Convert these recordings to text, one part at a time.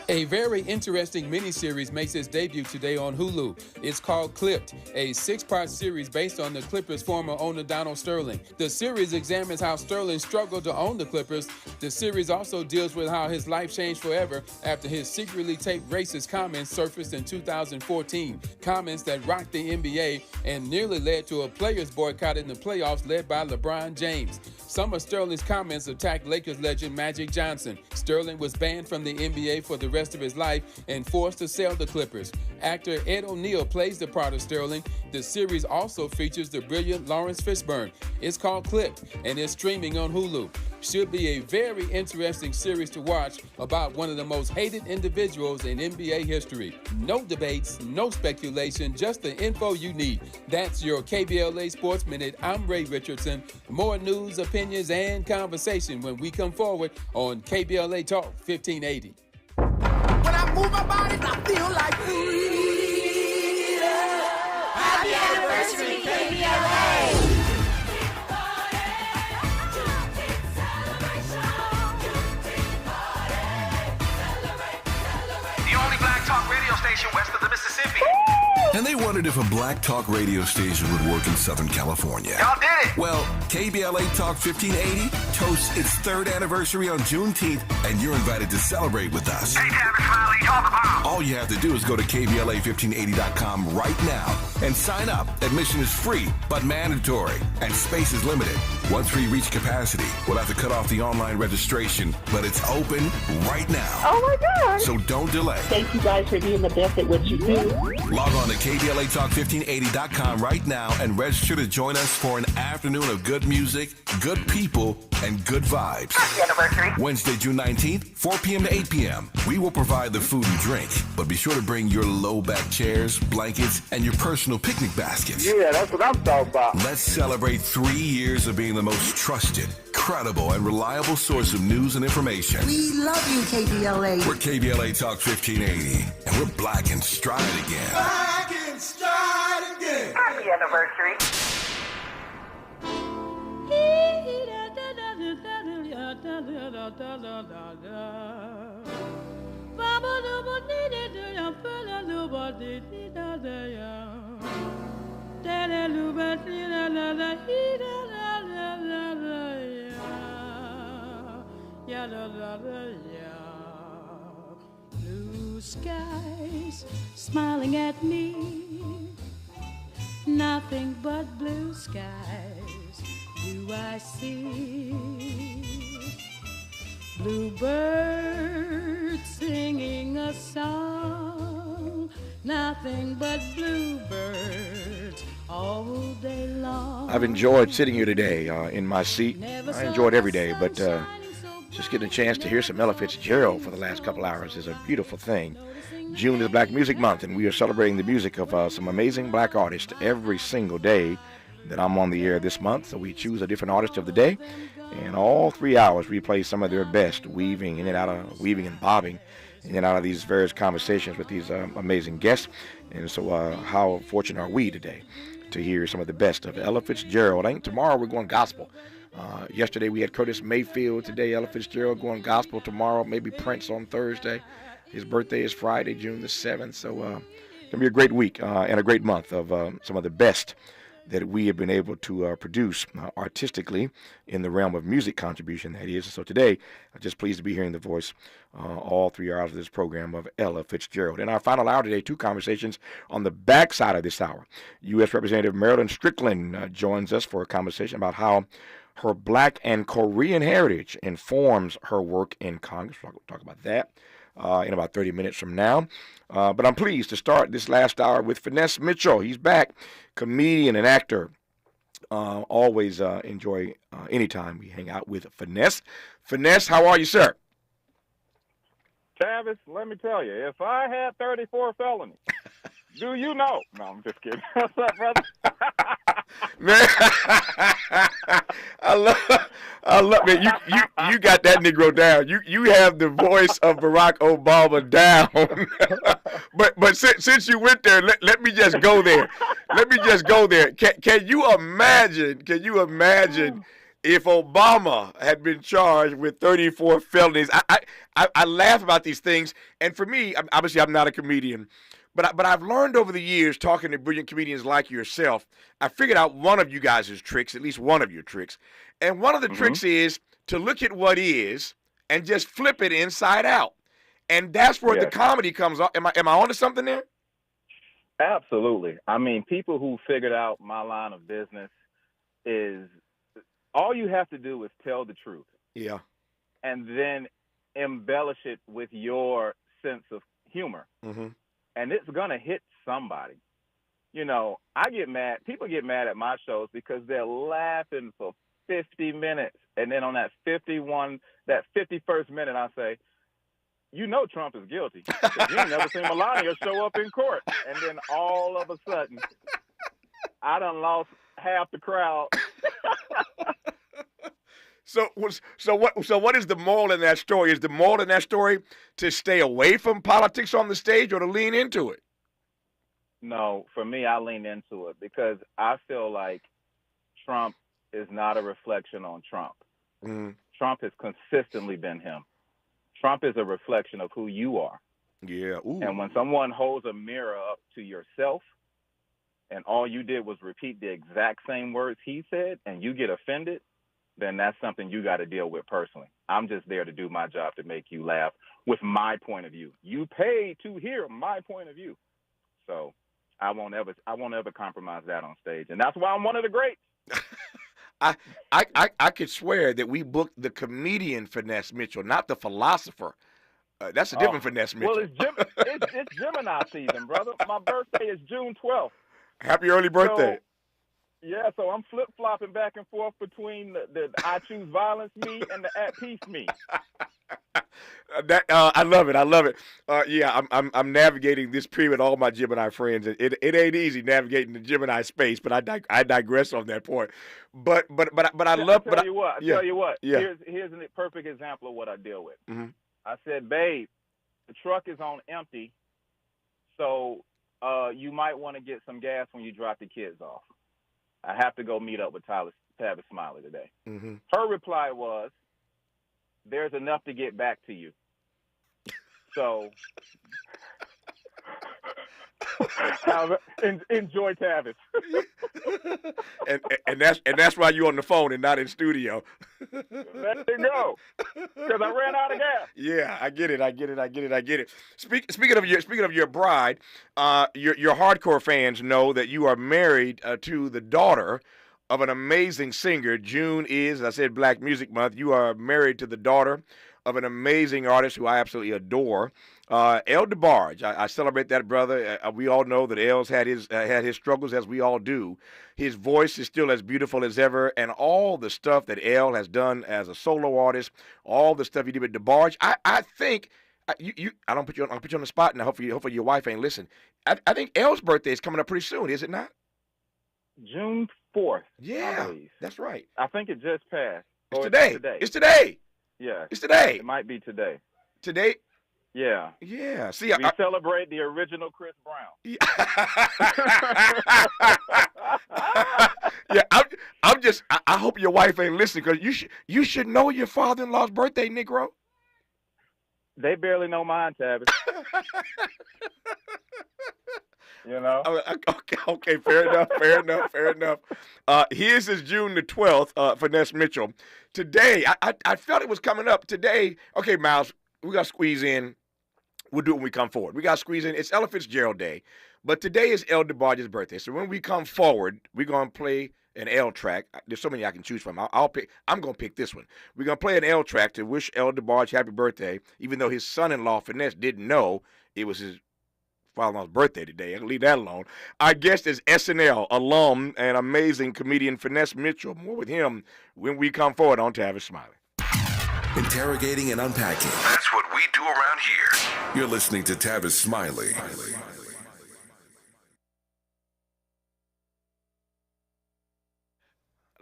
A very interesting miniseries makes its debut today on Hulu. It's called Clipped, a six-part series based on the Clippers' former owner Donald Sterling. The series examines how Sterling struggled to own the Clippers. The series also deals with how his life changed forever after his secretly taped racist comments surfaced in 2014, comments that rocked the NBA and nearly led to a players' boycott in the playoffs led by LeBron James. Some of Sterling's comments attacked Lakers legend Magic Johnson. Sterling was banned from the NBA for the rest of his life and forced to sell the Clippers. Actor Ed O'Neill plays the part of Sterling. The series also features the brilliant Lawrence Fishburne. It's called Clipped and is streaming on Hulu. Should be a very interesting series to watch about one of the most hated individuals in NBA history. No debates, no speculation, just the info you need. That's your KBLA Sports Minute. I'm Ray Richardson. More news, opinions, and conversation when we come forward on KBLA Talk 1580. When I move my body, I feel like freedom. Happy anniversary, KBLA! Talk radio station west of the Mississippi. And they wondered if a black talk radio station would work in Southern California. Y'all did it! Well, KBLA Talk 1580 toasts its third anniversary on Juneteenth, and you're invited to celebrate with us. Hey, Tavis Smiley, y'all the bomb! All you have to do is go to KBLA1580.com right now and sign up. Admission is free, but mandatory, and space is limited. Once we reach capacity, we'll have to cut off the online registration, but it's open right now. Oh my God! So don't delay. Thank you guys for being the best at what you do. Log on to KBLATalk1580.com right now and register to join us for an afternoon of good music, good people, and good vibes. Happy anniversary. Wednesday, June 19th, 4 p.m. to 8 p.m. We will provide the food and drink, but be sure to bring your low-back chairs, blankets, and your personal picnic baskets. Yeah, that's what I'm talking about. Let's celebrate 3 years of being the most trusted, credible, and reliable source of news and information. We love you, KBLA. We're KBLA Talk 1580, and we're black and stride again. Black and stride again. Happy anniversary. Blue skies smiling at me, nothing but blue skies do I see. Bluebirds singing a song, nothing but bluebirds all day long. I've enjoyed sitting here today in my seat. I enjoyed every day, but just getting a chance to hear some Ella Fitzgerald for the last couple hours is a beautiful thing. June is Black Music Month, and we are celebrating the music of some amazing black artists every single day that I'm on the air this month. So we choose a different artist of the day, and all 3 hours we play some of their best, weaving and bobbing in and out of these various conversations with these amazing guests. And so how fortunate are we today to hear some of the best of Ella Fitzgerald. I think tomorrow we're going gospel. Yesterday we had Curtis Mayfield. Today Ella Fitzgerald going gospel. Tomorrow maybe Prince on Thursday. His birthday is Friday, June the 7th. So going to be a great week and a great month of some of the best that we have been able to produce artistically in the realm of music contribution, that is. So today, I'm just pleased to be hearing the voice all 3 hours of this program of Ella Fitzgerald. In our final hour today, 2 conversations on the backside of this hour. U.S. Representative Marilyn Strickland joins us for a conversation about how her black and Korean heritage informs her work in Congress. We'll talk about that in about 30 minutes from now. But I'm pleased to start this last hour with Finesse Mitchell. He's back, comedian and actor. Always enjoy anytime we hang out with Finesse. Finesse, how are you, sir? Tavis, let me tell you, if I had 34 felonies, do you know? No, I'm just kidding. What's up, brother? Man, I love it. You got that Negro down. You have the voice of Barack Obama down. but since you went there, let me just go there. Can you imagine if Obama had been charged with 34 felonies, I laugh about these things. And for me, obviously, I'm not a comedian, but I've learned over the years talking to brilliant comedians like yourself. I figured out one of you guys' tricks, at least one of your tricks, and one of the tricks is to look at what is and just flip it inside out, and that's where the comedy comes up. Am I onto something there? Absolutely. I mean, people who figured out my line of business is all you have to do is tell the truth. Yeah. And then embellish it with your sense of humor. Mm-hmm. And it's going to hit somebody. You know, I get mad. People get mad at my shows because they're laughing for 50 minutes. And then on that 51st minute, I say, you know Trump is guilty. You ain't never seen Melania show up in court. And then all of a sudden, I done lost half the crowd. So what is the moral in that story? Is the moral in that story to stay away from politics on the stage or to lean into it? No, for me, I lean into it because I feel like Trump is not a reflection on Trump. Mm. Trump has consistently been him. Trump is a reflection of who you are. Yeah. Ooh. And when someone holds a mirror up to yourself and all you did was repeat the exact same words he said and you get offended, then that's something you got to deal with personally. I'm just there to do my job to make you laugh with my point of view. You pay to hear my point of view. So I won't ever compromise that on stage. And that's why I'm one of the greats. I could swear that we booked the comedian Finesse Mitchell, not the philosopher. That's a different Finesse Mitchell. Well, it's Gemini season, brother. My birthday is June 12th. Happy early birthday. So I'm flip-flopping back and forth between the I choose violence me and the at peace me. I love it. I'm navigating this period with all my Gemini friends. It ain't easy navigating the Gemini space, but I digress on that point. But I love. I tell you what. Yeah. Here's a perfect example of what I deal with. Mm-hmm. I said, babe, the truck is on empty, so you might want to get some gas when you drop the kids off. I have to go meet up with Tavis Smiley today. Mm-hmm. Her reply was, there's enough to get back to you. So enjoy Tavis. and that's why you're on the phone and not in studio. There you go. Because I ran out of gas. Yeah, I get it. Speaking of your bride, your hardcore fans know that you are married to the daughter of an amazing singer. June is, as I said, Black Music Month. You are married to the daughter of an amazing artist who I absolutely adore, El DeBarge. I celebrate that brother. We all know that El's had his struggles, as we all do. His voice is still as beautiful as ever, and all the stuff that El has done as a solo artist, all the stuff he did with DeBarge, I think. I don't put you on the spot now. Hopefully your wife ain't listening. I think El's birthday is coming up pretty soon, is it not? June 4th. Yeah, that's right. I think it just passed. It's today. It's today. Yeah. It's today. It might be today. Today? Yeah. Yeah. See, we celebrate the original Chris Brown. Yeah, I hope your wife ain't listening because you should know your father-in-law's birthday, Negro. They barely know mine, Tavis. You know? Okay, fair enough. His is June the 12th, Finesse Mitchell. Today, I felt it was coming up. Today, okay, Miles, we got to squeeze in. We'll do it when we come forward. We got to squeeze in. It's Ella Fitzgerald Day, but today is El DeBarge's birthday. So when we come forward, we're going to play an L track. There's so many I can choose from. I'm going to pick this one. We're going to play an L track to wish El DeBarge happy birthday, even though his son-in-law, Finesse, didn't know it was his father-in-law's birthday today. I can leave that alone. Our guest is SNL alum and amazing comedian Finesse Mitchell. More with him when we come forward on Tavis Smiley. Interrogating and unpacking. That's what we do around here. You're listening to Tavis Smiley.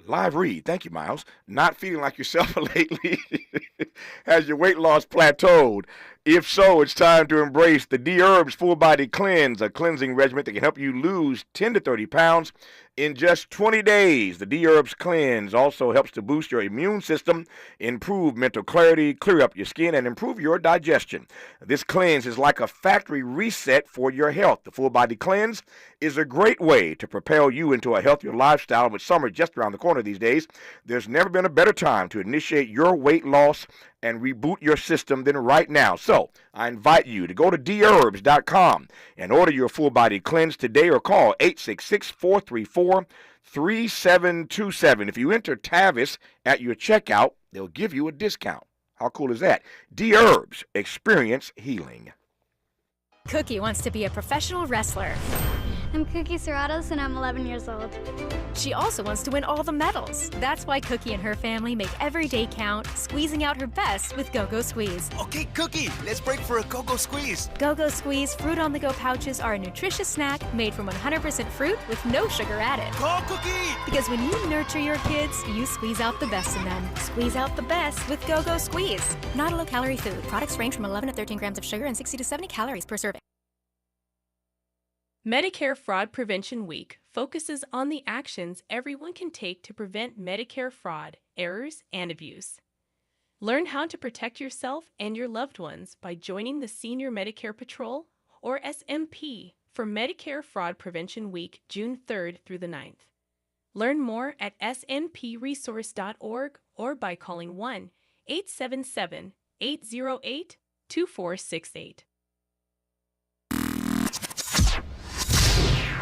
Live read. Thank you, Miles. Not feeling like yourself lately? Has your weight loss plateaued? If so, it's time to embrace the D-Herbs Full Body Cleanse, a cleansing regimen that can help you lose 10 to 30 pounds in just 20 days. The D-Herbs Cleanse also helps to boost your immune system, improve mental clarity, clear up your skin, and improve your digestion. This cleanse is like a factory reset for your health. The Full Body Cleanse is a great way to propel you into a healthier lifestyle. With summer just around the corner these days, there's never been a better time to initiate your weight loss and reboot your system than right now. So I invite you to go to dherbs.com and order your Full Body Cleanse today, or call 866-434-3727. If you enter Tavis at your checkout, they'll give you a discount. How cool is that? D-Herbs, experience healing. Cookie wants to be a professional wrestler. I'm Cookie Serratos and I'm 11 years old. She also wants to win all the medals. That's why Cookie and her family make every day count, squeezing out her best with Go-Go Squeeze. Okay, Cookie, let's break for a Go-Go Squeeze. Go-Go Squeeze fruit-on-the-go pouches are a nutritious snack made from 100% fruit with no sugar added. Go, Cookie! Because when you nurture your kids, you squeeze out the best in them. Squeeze out the best with Go-Go Squeeze. Not a low-calorie food. Products range from 11 to 13 grams of sugar and 60 to 70 calories per serving. Medicare Fraud Prevention Week focuses on the actions everyone can take to prevent Medicare fraud, errors, and abuse. Learn how to protect yourself and your loved ones by joining the Senior Medicare Patrol, or SMP, for Medicare Fraud Prevention Week, June 3rd through the 9th. Learn more at snpresource.org or by calling 1-877-808-2468.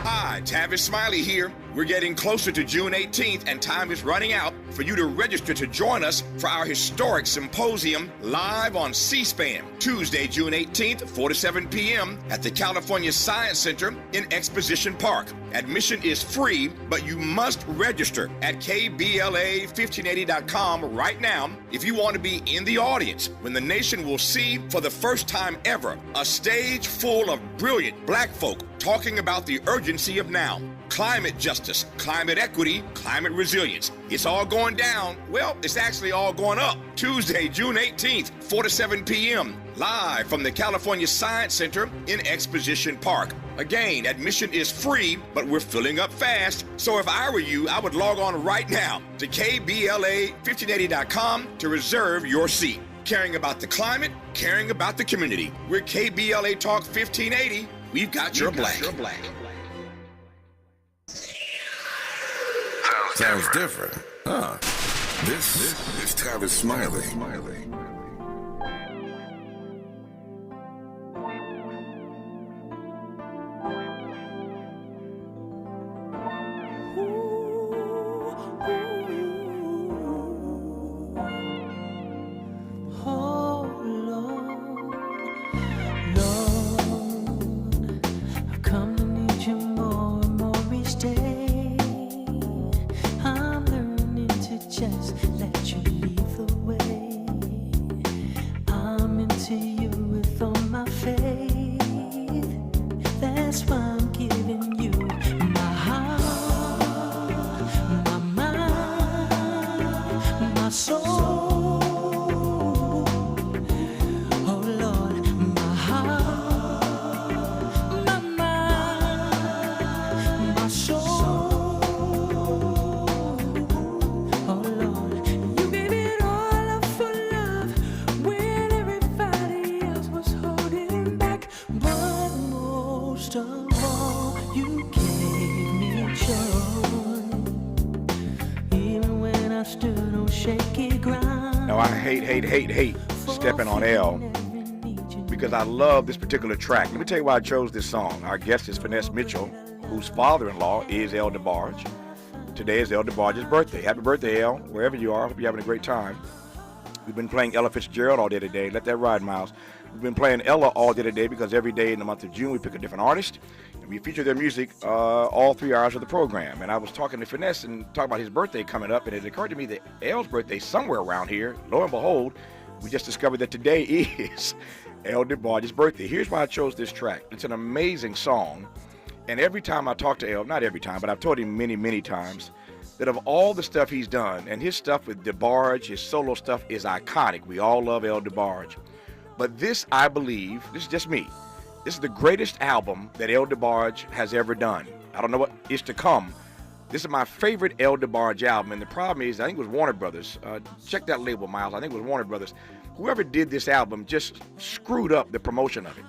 Hi, Tavis Smiley here. We're getting closer to June 18th, and time is running out for you to register to join us for our historic symposium live on C-SPAN, Tuesday, June 18th, 4 to 7 p.m. at the California Science Center in Exposition Park. Admission is free, but you must register at KBLA1580.com right now if you want to be in the audience when the nation will see for the first time ever a stage full of brilliant black folk talking about the urgency of now. Climate justice, climate equity, climate resilience. It's all going down. Well, it's actually all going up. Tuesday, June 18th, 4 to 7 p.m. live from the California Science Center in Exposition Park. Again, admission is free, but we're filling up fast. So if I were you, I would log on right now to KBLA1580.com to reserve your seat. Caring about the climate, caring about the community. We're KBLA Talk 1580. We've got your black. Sounds different. Huh. This is Tavis Smiley. hate stepping on L because I love this particular track. Let me tell you why I chose this song. Our guest is Finesse Mitchell, whose father-in-law is El DeBarge. Today is El DeBarge's birthday. Happy birthday, El, wherever you are. Hope you're having a great time. We've been playing Ella Fitzgerald all day today. Let that ride, Miles. We've been playing Ella all day today because every day in the month of June we pick a different artist and we feature their music all 3 hours of the program. And I was talking to Finesse and talking about his birthday coming up, and it occurred to me that El's birthday is somewhere around here. Lo and behold, we just discovered that today is El DeBarge's birthday. Here's why I chose this track. It's an amazing song, and every time I talk to El, not every time, but I've told him many, many times, that of all the stuff he's done, and his stuff with DeBarge, his solo stuff is iconic. We all love El DeBarge. But this, I believe, this is just me. This is the greatest album that El DeBarge has ever done. I don't know what is to come. This is my favorite El DeBarge album, and the problem is, I think it was Warner Brothers. Check that label, Miles. I think it was Warner Brothers. Whoever did this album just screwed up the promotion of it.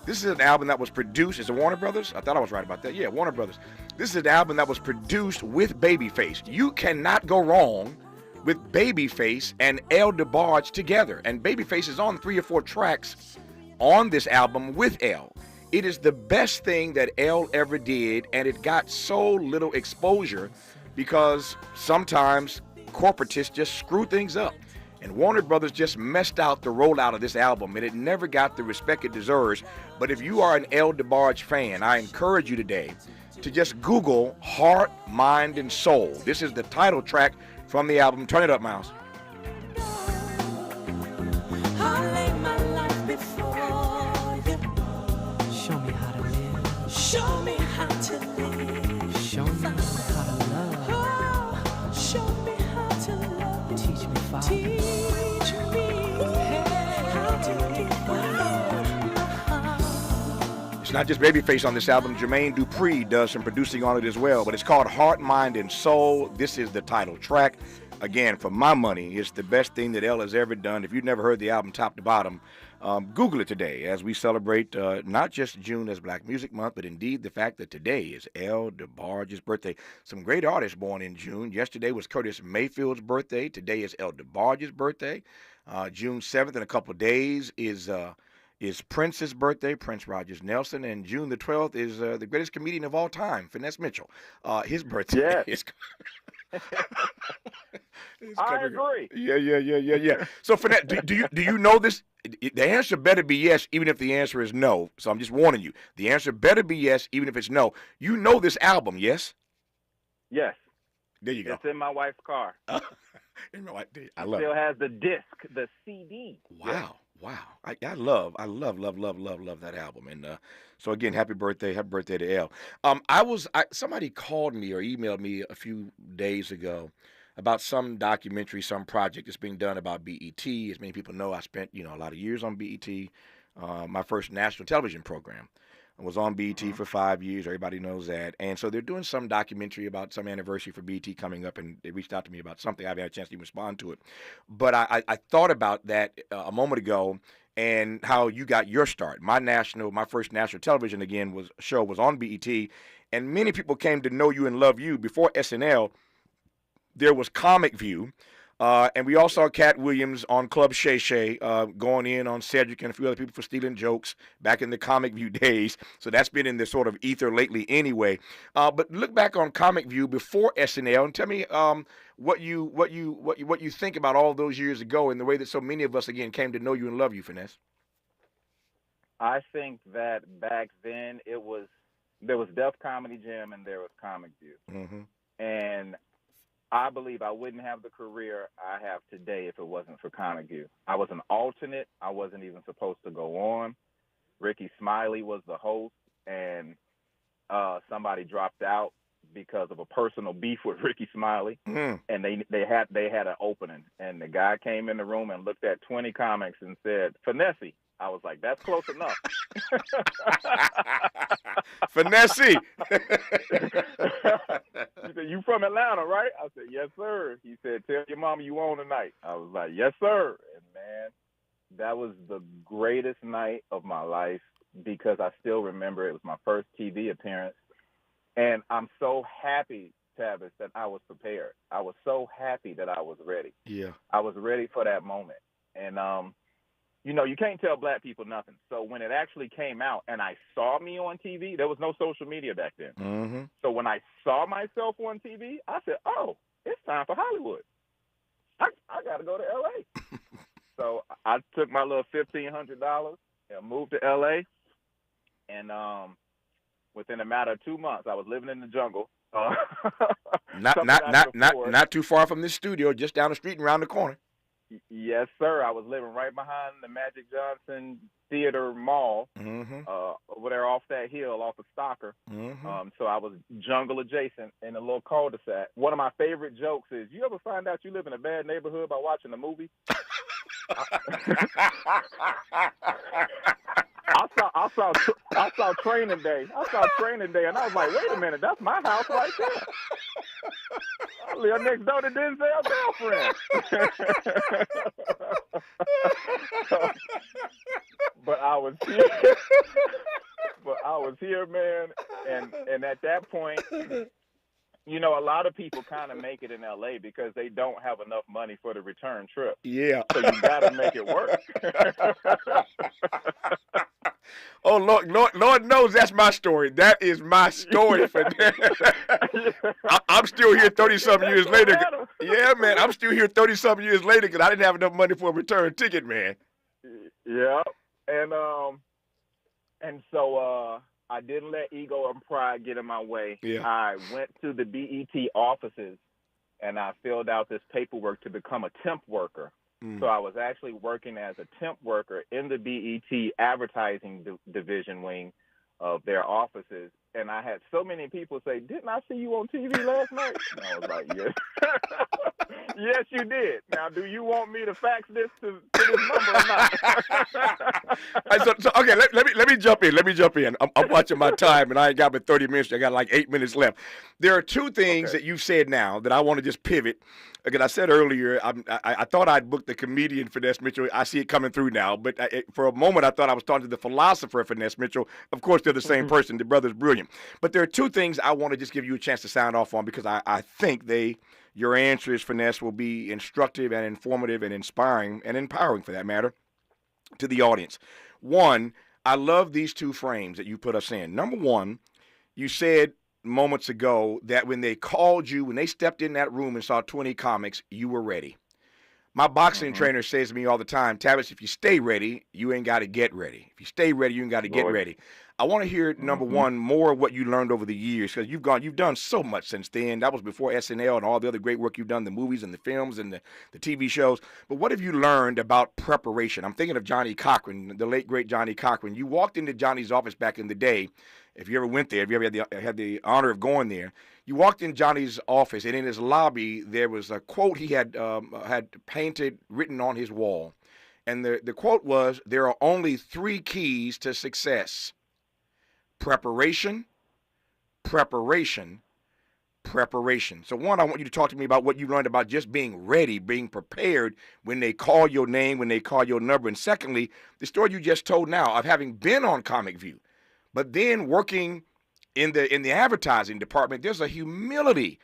This is an album that was produced. Is it Warner Brothers? I thought I was right about that. Yeah, Warner Brothers. This is an album that was produced with Babyface. You cannot go wrong with Babyface and El DeBarge together. And Babyface is on 3 or 4 tracks on this album with El. It is the best thing that El ever did, and it got so little exposure because sometimes corporatists just screw things up. And Warner Brothers just messed out the rollout of this album, and it never got the respect it deserves. But if you are an El DeBarge fan, I encourage you today to just Google Heart, Mind, and Soul. This is the title track from the album. Turn it up, Miles. Show me how to live. Show me how to live. Show me how to love. Oh, show me how to love. Teach me, Father. Teach me how to give my love. It's not just Babyface on this album. Jermaine Dupri does some producing on it as well, but it's called Heart, Mind, and Soul. This is the title track. Again, for my money, it's the best thing that El has ever done. If you've never heard the album top to bottom, Google it today as we celebrate not just June as Black Music Month, but indeed the fact that today is El DeBarge's birthday. Some great artists born in June. Yesterday was Curtis Mayfield's birthday. Today is El DeBarge's birthday. June 7th, in a couple of days, is Prince's birthday, Prince Rogers Nelson. And June the 12th is the greatest comedian of all time, Finesse Mitchell. His birthday is... I agree. Yeah. So, Finesse, do you know this? The answer better be yes, even if the answer is no. So I'm just warning you. The answer better be yes, even if it's no. You know this album, yes? Yes. There you go. It's in my wife's car. I love Still it. has the disc, the CD. Wow. I love that album. And so again, happy birthday to El. Somebody called me or emailed me a few days ago about some documentary, some project that's being done about BET. As many people know, I spent a lot of years on BET. My first national television program. I was on BET for 5 years. Everybody knows that. And so they're doing some documentary about some anniversary for BET coming up, and they reached out to me about something. I haven't had a chance to even respond to it. But I thought about that a moment ago and how you got your start. My first national television, again, show was on BET, and many people came to know you and love you. Before SNL, there was Comic View. And we all saw Cat Williams on Club Shay Shay going in on Cedric and a few other people for stealing jokes back in the Comic View days. So that's been in the sort of ether lately anyway. But look back on Comic View before SNL and tell me what you think about all those years ago and the way that so many of us again came to know you and love you, Finesse. I think that back then there was Def Comedy Jam and there was Comic View. Mm-hmm. And I believe I wouldn't have the career I have today if it wasn't for Comic View. I was an alternate. I wasn't even supposed to go on. Ricky Smiley was the host, and somebody dropped out because of a personal beef with Ricky Smiley. Mm. And they had an opening, and the guy came in the room and looked at 20 comics and said, "Finesse." I was like, "That's close enough." Finesse. He said, "You from Atlanta, right?" I said, "Yes, sir." He said, "Tell your mama you on tonight." I was like, "Yes, sir." And man, that was the greatest night of my life because I still remember it was my first TV appearance. And I'm so happy, Tavis, that I was prepared. I was so happy that I was ready. Yeah. I was ready for that moment. And, you can't tell black people nothing. So when it actually came out and I saw me on TV, there was no social media back then. Mm-hmm. So when I saw myself on TV, I said, "Oh, it's time for Hollywood. I got to go to L.A." So I took my little $1,500 and moved to L.A. And within a matter of 2 months, I was living in the jungle. Not too far from this studio, just down the street and around the corner. Yes, sir. I was living right behind the Magic Johnson Theater Mall, mm-hmm. Over there off that hill, off of Stocker. Mm-hmm. So I was jungle adjacent in a little cul-de-sac. One of my favorite jokes is, you ever find out you live in a bad neighborhood by watching a movie? I saw Training Day. And I was like, wait a minute, that's my house right there. I live next door to Denzel's girlfriend. But I was here, man, and at that point, you know, a lot of people kind of make it in L.A. because they don't have enough money for the return trip. Yeah. So you got to make it work. Oh, Lord knows that's my story. That is my story. I'm still here 30-something years later. Yeah, man, I'm still here 30-something years later because I didn't have enough money for a return ticket, man. Yeah, and so I didn't let ego and pride get in my way. Yeah. I went to the BET offices, and I filled out this paperwork to become a temp worker. So I was actually working as a temp worker in the BET advertising division wing of their offices. And I had so many people say, didn't I see you on TV last night? And I was like, yes. Yes, you did. Now, do you want me to fax this to this number or not? So okay, let me jump in. I'm watching my time, and I ain't got but 30 minutes. I got like 8 minutes left. There are two things that you've said now that I want to just pivot. Again, I said earlier, I thought I'd booked the comedian Finesse Mitchell. I see it coming through now. But for a moment, I thought I was talking to the philosopher Finesse Mitchell. Of course, they're the same person. The brother's brilliant. But there are two things I want to just give you a chance to sound off on because I think your answers, Finesse, will be instructive and informative and inspiring and empowering, for that matter, to the audience. One, I love these two frames that you put us in. Number one, you said moments ago that when they called you, when they stepped in that room and saw 20 comics, you were ready. My boxing trainer says to me all the time, Tavis, if you stay ready, you ain't got to get ready. If you stay ready, you ain't got to get ready. I want to hear, number one, more of what you learned over the years, because you've done so much since then. That was before SNL and all the other great work you've done, the movies and the films and the TV shows. But what have you learned about preparation? I'm thinking of Johnny Cochran, the late, great Johnny Cochran. You walked into Johnny's office back in the day. If you ever went there, if you ever had the honor of going there, you walked in Johnny's office, and in his lobby there was a quote he had painted, written on his wall. And the quote was, there are only 3 keys to success: preparation, preparation, preparation. So one, I want you to talk to me about what you learned about just being ready, being prepared when they call your name, when they call your number. And secondly, the story you just told now of having been on Comic View, but then working in the advertising department. There's a humility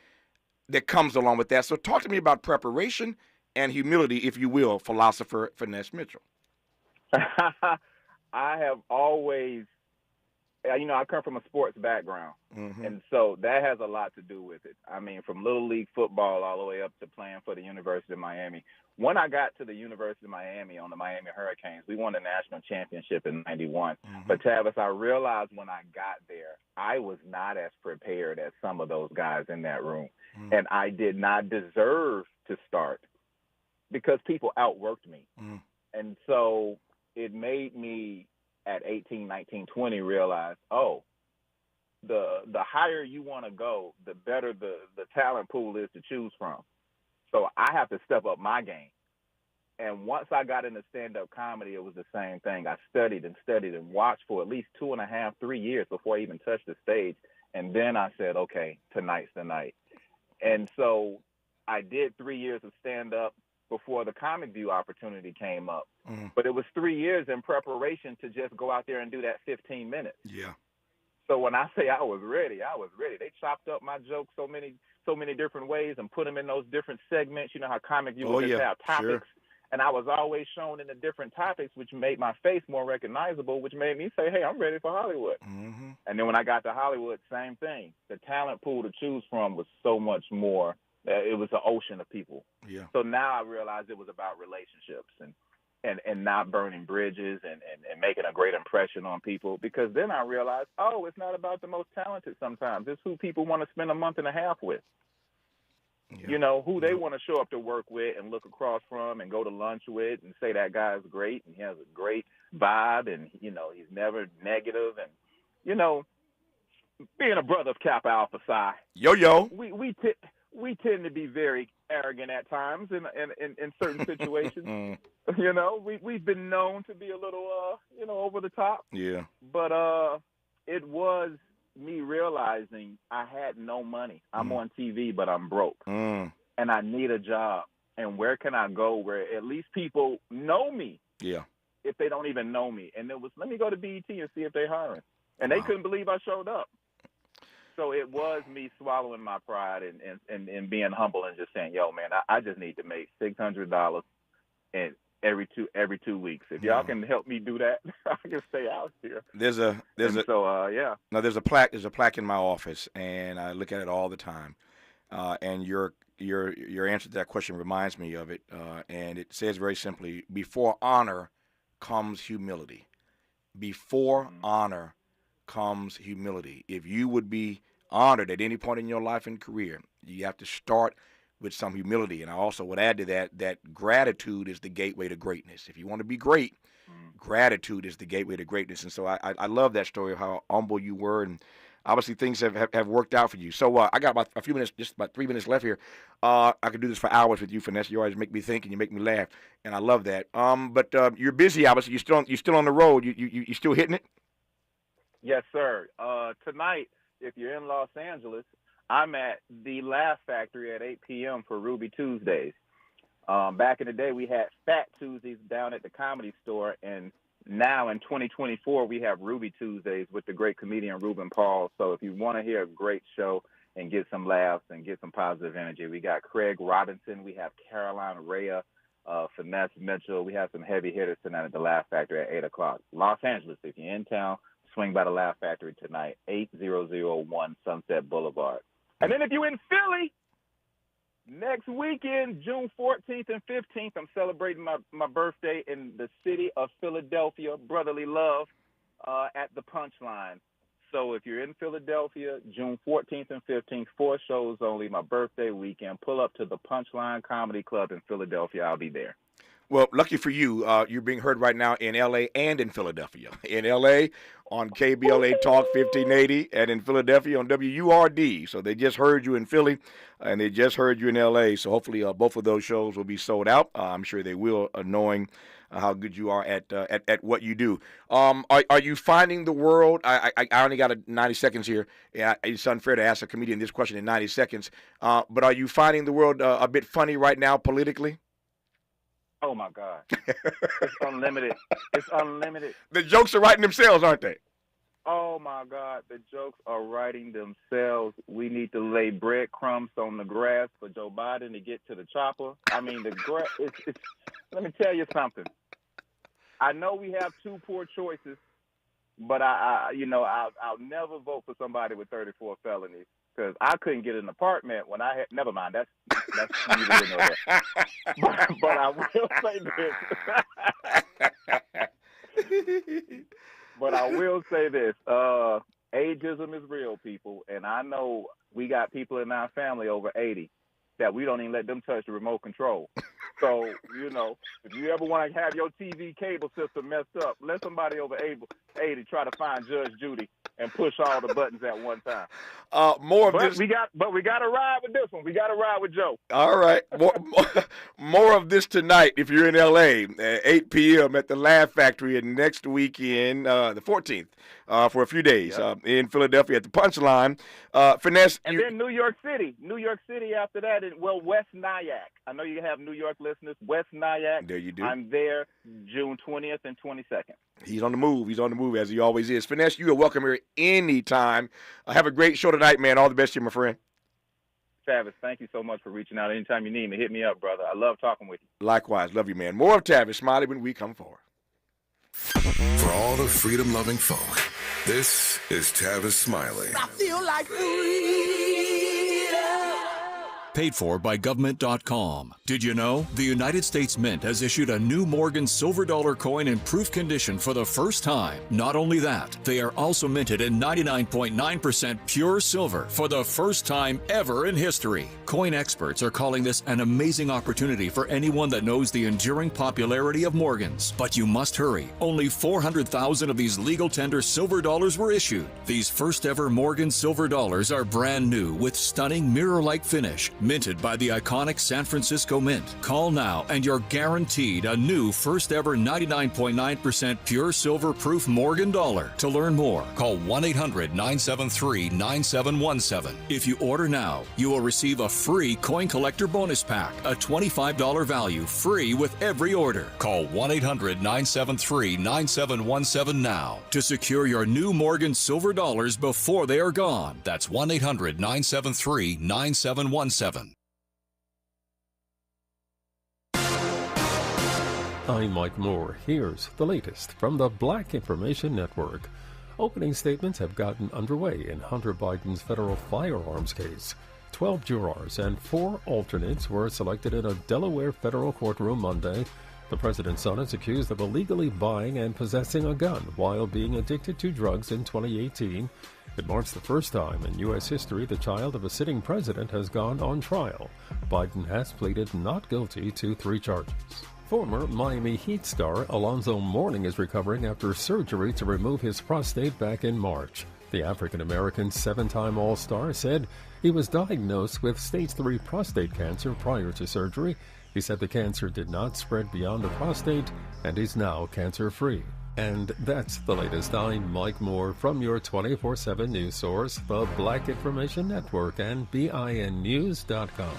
that comes along with that. So talk to me about preparation and humility, if you will, philosopher Finesse Mitchell. I have always, I come from a sports background, and so that has a lot to do with it. I mean, from Little League football all the way up to playing for the University of Miami. When I got to the University of Miami on the Miami Hurricanes, we won the national championship in '91. But, Tavis, I realized when I got there, I was not as prepared as some of those guys in that room. And I did not deserve to start because people outworked me. And so it made me, at 18, 19, 20, realize, the higher you want to go, the better the talent pool is to choose from. So I have to step up my game. And once I got into stand-up comedy, it was the same thing. I studied and watched for at least 2.5, 3 years before I even touched the stage. And then I said, okay, tonight's the night. And so I did 3 years of stand-up before the Comic View opportunity came up. But it was 3 years in preparation to just go out there and do that 15 minutes. Yeah. So when I say I was ready, I was ready. They chopped up my jokes so many different ways and put them in those different segments. You know how Comic View would have topics. Sure. And I was always shown in the different topics, which made my face more recognizable, which made me say, hey, I'm ready for Hollywood. And then when I got to Hollywood, same thing. The talent pool to choose from was so much more. It was an ocean of people. Yeah. So now I realized it was about relationships and not burning bridges and making a great impression on people, because then I realized, it's not about the most talented sometimes. It's who people want to spend a month and a half with. Yeah. You know, who they want to show up to work with and look across from and go to lunch with and say that guy's great and he has a great vibe and, he's never negative. And, being a brother of Kappa Alpha Psi. Yo. We tend to be very arrogant at times in certain situations. You know, we've been known to be a little, over the top. Yeah. But it was me realizing I had no money. I'm on TV, but I'm broke. And I need a job. And where can I go where at least people know me? Yeah. If they don't even know me. And it was, let me go to BET and see if they're hiring. And they couldn't believe I showed up. So it was me swallowing my pride and being humble and just saying, yo, man, I just need to make $600 and every 2 weeks. If y'all can help me do that, I can stay out here. There's a plaque in my office, and I look at it all the time. And your answer to that question reminds me of it. And it says very simply, before honor comes humility. Before honor comes humility. If you would be honored at any point in your life and career, you have to start with some humility. And I also would add to that gratitude is the gateway to greatness. If you want to be great, gratitude is the gateway to greatness. And so I love that story of how humble you were, and obviously things have worked out for you. So I got about a few minutes, just about 3 minutes left here. I could do this for hours with you, Finesse. You always make me think and you make me laugh, and I love that. But you're busy, obviously. You're still on the road. You still hitting it? Yes, sir. Tonight, if you're in Los Angeles, I'm at the Laugh Factory at 8 p.m. for Ruby Tuesdays. Back in the day, we had Fat Tuesdays down at the Comedy Store, and now in 2024, we have Ruby Tuesdays with the great comedian Ruben Paul. So if you want to hear a great show and get some laughs and get some positive energy, we got Craig Robinson, we have Caroline Rhea, Finesse Mitchell. We have some heavy hitters tonight at the Laugh Factory at 8 o'clock. Los Angeles, if you're in town, swing by the Laugh Factory tonight, 8001 Sunset Boulevard. And then if you're in Philly, next weekend, June 14th and 15th, I'm celebrating my birthday in the city of Philadelphia, Brotherly Love, at the Punchline. So if you're in Philadelphia, June 14th and 15th, 4 shows only, my birthday weekend, pull up to the Punchline Comedy Club in Philadelphia. I'll be there. Well, lucky for you, you're being heard right now in L.A. and in Philadelphia. In L.A. on KBLA Talk 1580 and in Philadelphia on WURD. So they just heard you in Philly and they just heard you in L.A. So hopefully both of those shows will be sold out. I'm sure they will, knowing how good you are at what you do. Are you finding the world? I only got 90 seconds here. Yeah, it's unfair to ask a comedian this question in 90 seconds. But are you finding the world a bit funny right now politically? Oh, my God. It's unlimited. It's unlimited. The jokes are writing themselves, aren't they? Oh, my God. The jokes are writing themselves. We need to lay breadcrumbs on the grass for Joe Biden to get to the chopper. I mean, the grass, let me tell you something. I know we have 2 poor choices, but I'll never vote for somebody with 34 felonies. Because I couldn't get an apartment when I had. Never mind. That's neither here nor there. But I will say this. But I will say this. Ageism is real, people, and I know we got people in our family over 80 that we don't even let them touch the remote control. So, if you ever want to have your TV cable system messed up, let somebody over 80 try to find Judge Judy and push all the buttons at one time. We got to ride with this one. We got to ride with Joe. All right. More of this tonight if you're in L.A. at 8 p.m. at the Laugh Factory, and next weekend, the 14th, for a few days in Philadelphia at the Punchline. Finesse. And then New York City after that, West Nyack. I know you have New York listeners. West Nyack. There you do. I'm there June 20th and 22nd. He's on the move. He's on the move as he always is. Finesse, you are welcome here anytime. Have a great show tonight, man. All the best to you, my friend. Tavis, thank you so much for reaching out. Anytime you need me, hit me up, brother. I love talking with you. Likewise. Love you, man. More of Tavis Smiley when we come forward. For all the freedom-loving folk, this is Tavis Smiley. I feel like freedom. Paid for by government.com. Did you know? The United States Mint has issued a new Morgan silver dollar coin in proof condition for the first time. Not only that, they are also minted in 99.9% pure silver for the first time ever in history. Coin experts are calling this an amazing opportunity for anyone that knows the enduring popularity of Morgans. But you must hurry. Only 400,000 of these legal tender silver dollars were issued. These first ever Morgan silver dollars are brand new with stunning mirror-like finish, minted by the iconic San Francisco Mint. Call now and you're guaranteed a new first ever 99.9% pure silver proof Morgan dollar. To learn more, call 1-800-973-9717. If you order now, you will receive a free coin collector bonus pack, a $25 value, free with every order. Call 1-800-973-9717 now to secure your new Morgan silver dollars before they are gone. That's 1-800-973-9717. I'm Mike Moore. Here's the latest from the Black Information Network. Opening statements have gotten underway in Hunter Biden's federal firearms case. 12 jurors and 4 alternates were selected in a Delaware federal courtroom Monday. The president's son is accused of illegally buying and possessing a gun while being addicted to drugs in 2018. It marks the first time in U.S. history the child of a sitting president has gone on trial. Biden has pleaded not guilty to 3 charges. Former Miami Heat star Alonzo Mourning is recovering after surgery to remove his prostate back in March. The African-American 7-time All-Star said he was diagnosed with stage 3 prostate cancer prior to surgery. He said the cancer did not spread beyond the prostate and is now cancer-free. And that's the latest. I'm Mike Moore from your 24/7 news source, the Black Information Network and BINnews.com.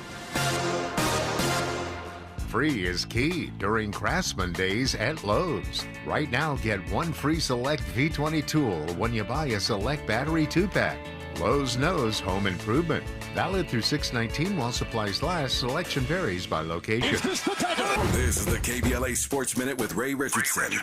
Free is key during Craftsman Days at Lowe's. Right now, get 1 free Select V20 tool when you buy a Select battery 2-pack. Lowe's knows home improvement. Valid through 6/19 while supplies last. Selection varies by location. This is the KBLA Sports Minute with Ray Richardson.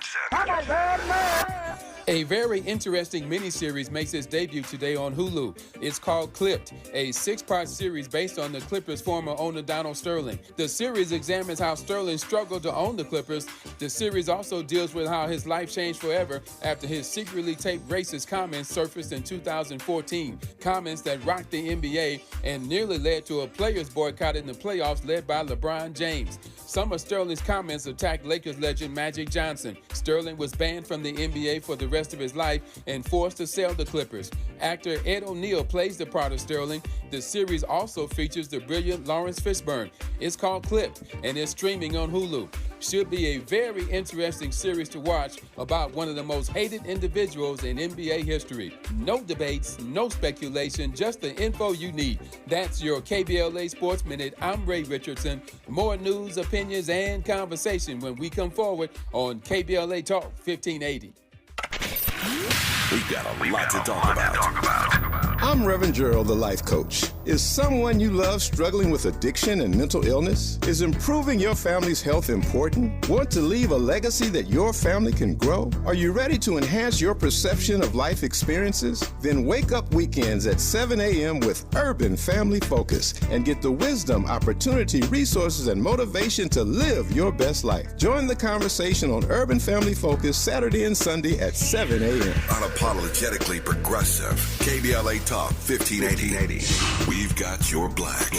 A very interesting miniseries makes its debut today on Hulu. It's called Clipped, a 6-part series based on the Clippers' former owner Donald Sterling. The series examines how Sterling struggled to own the Clippers. The series also deals with how his life changed forever after his secretly taped racist comments surfaced in 2014. Comments that rocked the NBA and nearly led to a players' boycott in the playoffs led by LeBron James. Some of Sterling's comments attacked Lakers legend Magic Johnson. Sterling was banned from the NBA for the rest of his life and forced to sell the Clippers. Actor Ed O'Neill plays the part of Sterling. The series also features the brilliant Lawrence Fishburne. It's called Clipped and is streaming on Hulu. Should be a very interesting series to watch about one of the most hated individuals in NBA history. No debates, no speculation, just the info you need. That's your KBLA Sports Minute. I'm Ray Richardson. More news, opinions, and conversation when we come forward on KBLA Talk 1580. We've got a lot to talk about. I'm Reverend Gerald, the life coach. Is someone you love struggling with addiction and mental illness? Is improving your family's health important? Want to leave a legacy that your family can grow? Are you ready to enhance your perception of life experiences? Then wake up weekends at 7 a.m. with Urban Family Focus and get the wisdom, opportunity, resources, and motivation to live your best life. Join the conversation on Urban Family Focus Saturday and Sunday at 7 a.m. Unapologetically progressive. KBLA Talk 1580. We've got your black.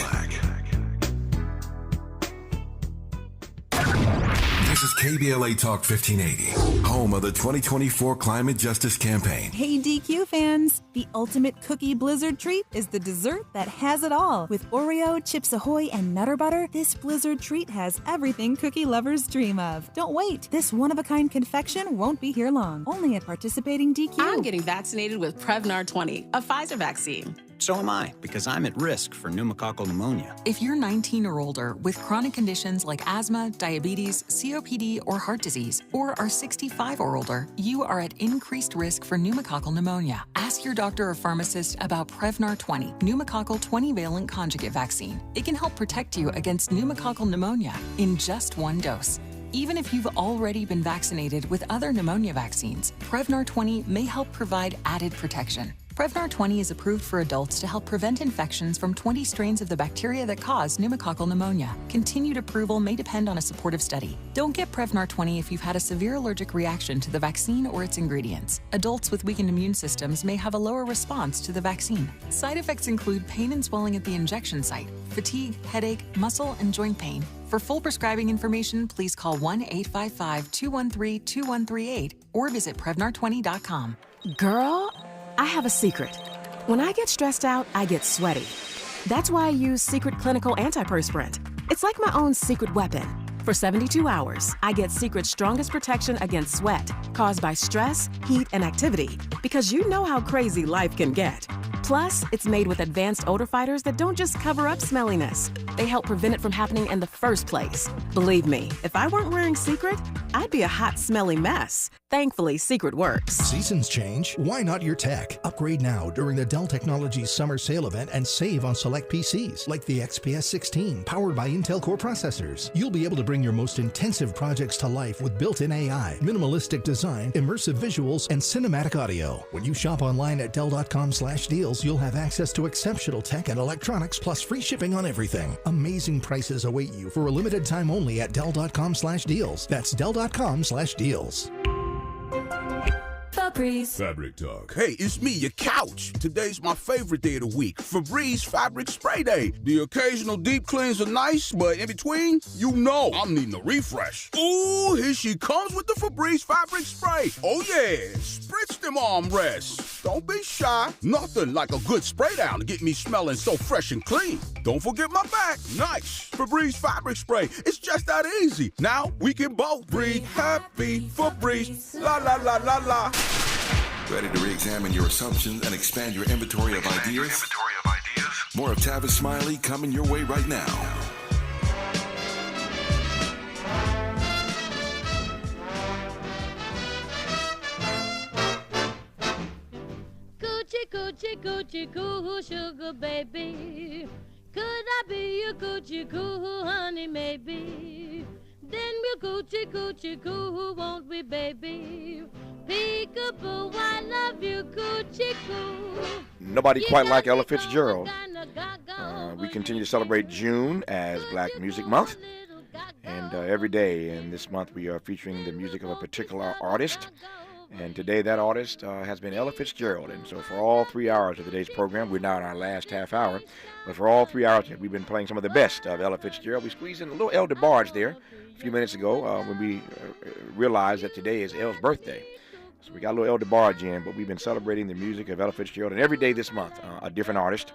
This is KBLA Talk 1580, home of the 2024 Climate Justice Campaign. Hey DQ fans, the ultimate cookie blizzard treat is the dessert that has it all. With Oreo, Chips Ahoy, and Nutter Butter, this blizzard treat has everything cookie lovers dream of. Don't wait, this one-of-a-kind confection won't be here long. Only at participating DQ. I'm getting vaccinated with Prevnar 20, a Pfizer vaccine. So am I, because I'm at risk for pneumococcal pneumonia. If you're 19 or older with chronic conditions like asthma, diabetes, COPD, or heart disease, or are 65 or older, you are at increased risk for pneumococcal pneumonia. Ask your doctor or pharmacist about Prevnar 20, pneumococcal 20-valent conjugate vaccine. It can help protect you against pneumococcal pneumonia in just 1 dose. Even if you've already been vaccinated with other pneumonia vaccines, Prevnar 20 may help provide added protection. Prevnar 20 is approved for adults to help prevent infections from 20 strains of the bacteria that cause pneumococcal pneumonia. Continued approval may depend on a supportive study. Don't get Prevnar 20 if you've had a severe allergic reaction to the vaccine or its ingredients. Adults with weakened immune systems may have a lower response to the vaccine. Side effects include pain and swelling at the injection site, fatigue, headache, muscle, and joint pain. For full prescribing information, please call 1-855-213-2138 or visit Prevnar20.com. Girl, I have a secret. When I get stressed out, I get sweaty. That's why I use Secret Clinical Antiperspirant. It's like my own secret weapon. For 72 hours, I get Secret's strongest protection against sweat caused by stress, heat, and activity, because you know how crazy life can get. Plus, it's made with advanced odor fighters that don't just cover up smelliness. They help prevent it from happening in the first place. Believe me, if I weren't wearing Secret, I'd be a hot, smelly mess. Thankfully, Secret works. Seasons change. Why not your tech? Upgrade now during the Dell Technologies Summer Sale event and save on select PCs like the XPS 16 powered by Intel Core processors. You'll be able to bring your most intensive projects to life with built-in AI, minimalistic design, immersive visuals, and cinematic audio. When you shop online at Dell.com/deals, you'll have access to exceptional tech and electronics plus free shipping on everything. Amazing prices await you for a limited time only at Dell.com/deals. That's Dell.com/deals. Febreze. Fabric Talk. Hey, it's me, your couch. Today's my favorite day of the week. Febreze Fabric Spray Day. The occasional deep cleans are nice, but in between, you know I'm needing a refresh. Ooh, here she comes with the Febreze Fabric Spray. Oh yeah, spritz them armrests. Don't be shy. Nothing like a good spray down to get me smelling so fresh and clean. Don't forget my back. Nice. Febreze Fabric Spray. It's just that easy. Now we can both breathe happy. Febreze. La la la la la. Ready to re-examine your assumptions and expand your inventory of ideas? More of Tavis Smiley coming your way right now. Coochie, coochie, coochie, coo, sugar baby. Could I be your coochie, coo, honey, maybe? Then we'll coochie, coochie, coo, won't we, baby? Peekaboo, I love you, coochie, coo. Nobody quite like Ella Fitzgerald. We continue to celebrate June as Black Music Month. And every day in this month we are featuring the music of a particular artist. And today that artist has been Ella Fitzgerald. And so for all 3 hours of today's program, we're now in our last half hour, but for all 3 hours we've been playing some of the best of Ella Fitzgerald. We squeezed in a little El DeBarge there a few minutes ago when we realized that today is Elle's birthday. So we got a little El DeBarge in, but we've been celebrating the music of Ella Fitzgerald. And every day this month, a different artist,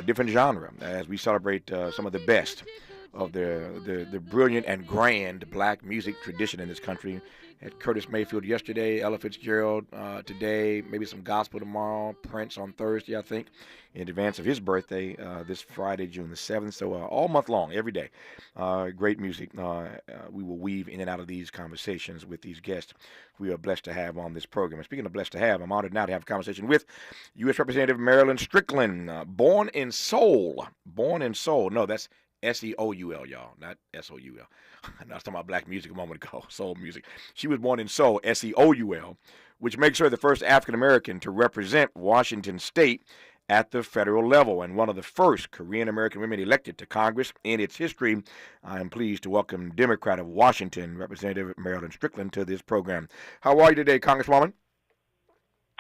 different genre, as we celebrate some of the best of the brilliant and grand black music tradition in this country. Had Curtis Mayfield yesterday, Ella Fitzgerald today, maybe some gospel tomorrow, Prince on Thursday, I think, in advance of his birthday this Friday, June the 7th. So all month long, every day, great music. We will weave in and out of these conversations with these guests we are blessed to have on this program. And speaking of blessed to have, I'm honored now to have a conversation with U.S. Representative Marilyn Strickland, born in Seoul. Born in Seoul. No, that's S-E-O-U-L, y'all, not S-O-U-L. I was talking about black music a moment ago, soul music. She was born in Seoul, S-E-O-U-L, which makes her the first African-American to represent Washington State at the federal level and one of the first Korean-American women elected to Congress in its history. I am pleased to welcome Democrat of Washington, Representative Marilyn Strickland, to this program. How are you today, Congresswoman?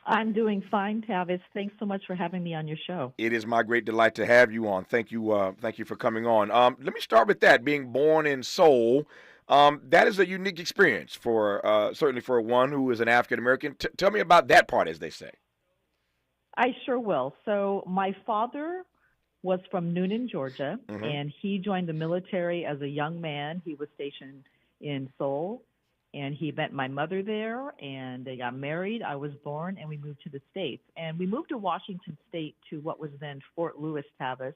I'm doing fine, Tavis. Thanks so much for having me on your show. It is my great delight to have you on. Thank you for coming on. Let me start with that. Being born in Seoul, that is a unique experience for certainly for one who is an African American. Tell me about that part, as they say. I sure will. So my father was from Noonan, Georgia, and he joined the military as a young man. He was stationed in Seoul. And he met my mother there, and they got married. I was born, and we moved to the States. And we moved to Washington State to what was then Fort Lewis, Tavis.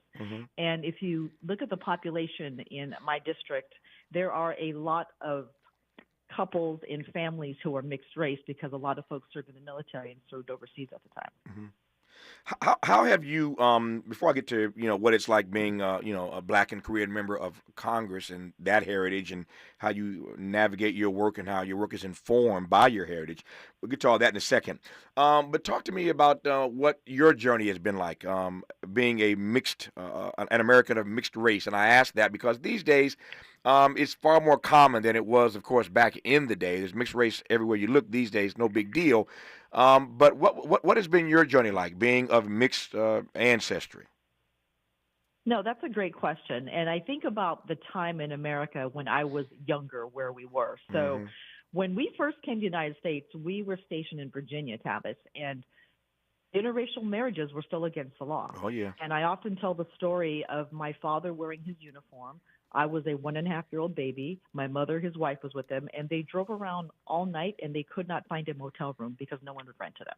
And if you look at the population in my district, there are a lot of couples and families who are mixed race because a lot of folks served in the military and served overseas at the time. How have you, before I get to, what it's like being, a black and Korean member of Congress and that heritage and how you navigate your work and how your work is informed by your heritage. We'll get to all that in a second. But talk to me about what your journey has been like, being a mixed, an American of mixed race. And I ask that because these days, it's far more common than it was, of course, back in the day. There's mixed race everywhere you look these days, no big deal. But what has been your journey like, being of mixed ancestry? No, that's a great question. And I think about the time in America when I was younger where we were. So when we first came to the United States, we were stationed in Virginia, Tavis. And interracial marriages were still against the law. Oh, yeah. And I often tell the story of my father wearing his uniform. I was a 1.5-year-old baby. My mother, his wife, was with them, and they drove around all night, and they could not find a motel room because no one would rent to them.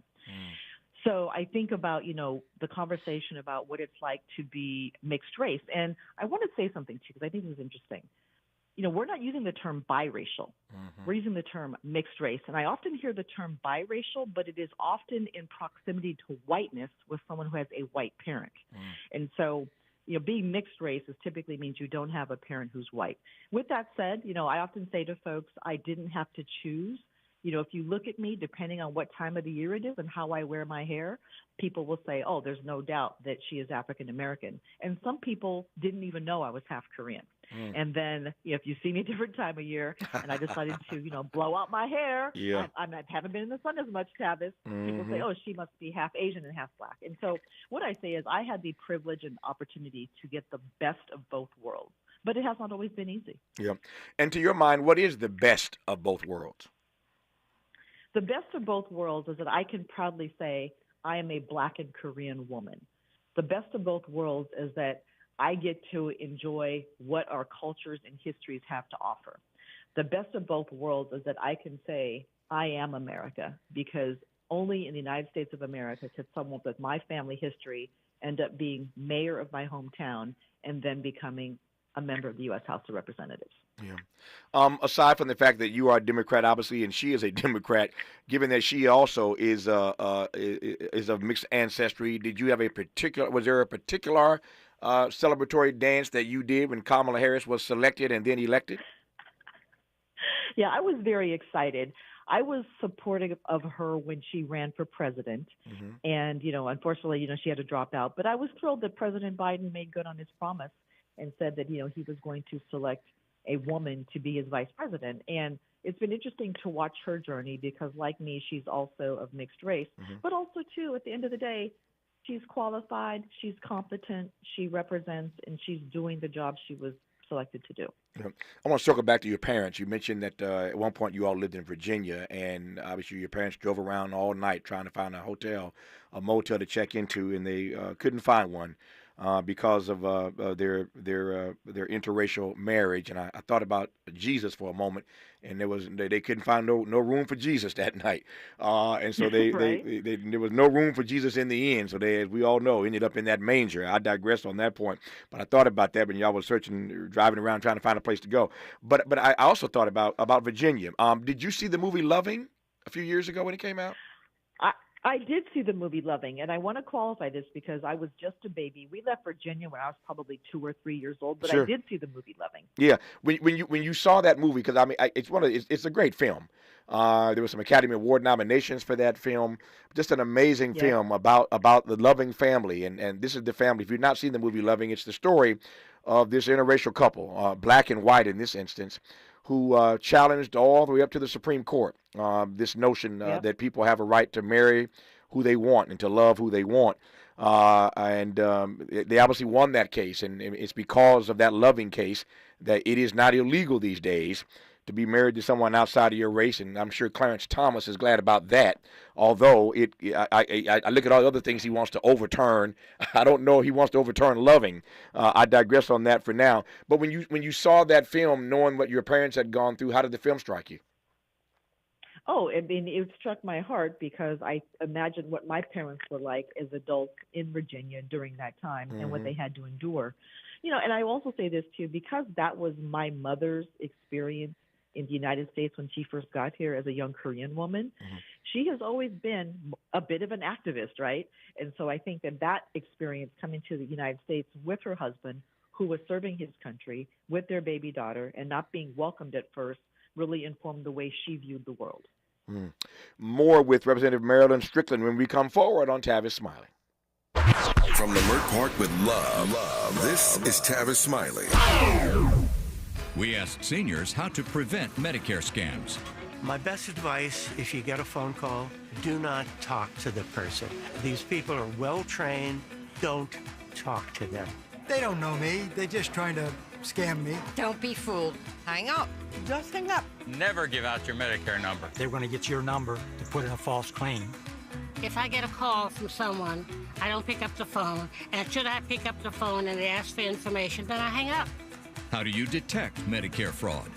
So I think about, the conversation about what it's like to be mixed race. And I want to say something, too, because I think this is interesting. We're not using the term biracial. We're using the term mixed race. And I often hear the term biracial, but it is often in proximity to whiteness with someone who has a white parent. And so, being mixed race typically means you don't have a parent who's white. With that said, I often say to folks, I didn't have to choose. If you look at me, depending on what time of the year it is and how I wear my hair, people will say, oh, there's no doubt that she is African American. And some people didn't even know I was half Korean. And then if you see me a different time of year and I decided to, blow out my hair, I haven't been in the sun as much, Tavis. People say, oh, she must be half Asian and half black. And so what I say is I had the privilege and opportunity to get the best of both worlds. But it has not always been easy. Yeah. And to your mind, what is the best of both worlds? The best of both worlds is that I can proudly say I am a Black and Korean woman. The best of both worlds is that I get to enjoy what our cultures and histories have to offer. The best of both worlds is that I can say I am America, because only in the United States of America could someone with my family history end up being mayor of my hometown and then becoming a member of the U.S. House of Representatives. Yeah. Aside from the fact that you are a Democrat, obviously, and she is a Democrat, given that she also is of mixed ancestry, was there a particular celebratory dance that you did when Kamala Harris was selected and then elected? Yeah, I was very excited. I was supportive of her when she ran for president. And, unfortunately, she had to drop out. But I was thrilled that President Biden made good on his promise and said that, he was going to select a woman to be his vice president. And it's been interesting to watch her journey because, like me, she's also of mixed race. But also, too, at the end of the day, she's qualified, she's competent, she represents, and she's doing the job she was selected to do. Yeah. I want to circle back to your parents. You mentioned that at one point you all lived in Virginia, and obviously your parents drove around all night trying to find a motel to check into, and they couldn't find one. Because of their interracial marriage, and I thought about Jesus for a moment, and they couldn't find no room for Jesus that night, and so they there was no room for Jesus in the end. So they, as we all know, ended up in that manger. I digress on that point, but I thought about that when y'all was driving around trying to find a place to go. But I also thought about Virginia. Did you see the movie Loving a few years ago when it came out? I did see the movie Loving, and I want to qualify this because I was just a baby. We left Virginia when I was probably 2 or 3 years old, but Sure. I did see the movie Loving. Yeah, when you saw that movie, because I mean it's a great film. There were some Academy Award nominations for that film. Just an amazing film about the loving family, and this is the family. If you've not seen the movie Loving, it's the story of this interracial couple, black and white in this instance, who challenged all the way up to the Supreme Court this notion that people have a right to marry who they want and to love who they want. They obviously won that case, and it's because of that Loving case that it is not illegal these days to be married to someone outside of your race, and I'm sure Clarence Thomas is glad about that. Although I look at all the other things he wants to overturn. I don't know if he wants to overturn Loving. I digress on that for now. But when you saw that film, knowing what your parents had gone through, how did the film strike you? Oh, I mean, it struck my heart because I imagined what my parents were like as adults in Virginia during that time and what they had to endure. And I also say this too, because that was my mother's experience in the United States when she first got here as a young Korean woman. She has always been a bit of an activist, right? And so I think that experience coming to the United States with her husband, who was serving his country, with their baby daughter, and not being welcomed at first, really informed the way she viewed the world. More with Representative Marilyn Strickland when we come forward on Tavis Smiley. From Leimert Park with love, this is Tavis Smiley. We asked seniors how to prevent Medicare scams. My best advice, if you get a phone call, do not talk to the person. These people are well-trained. Don't talk to them. They don't know me. They're just trying to scam me. Don't be fooled. Hang up. Just hang up. Never give out your Medicare number. They're going to get your number to put in a false claim. If I get a call from someone, I don't pick up the phone, and should I pick up the phone and they ask for information, then I hang up. How do you detect Medicare fraud?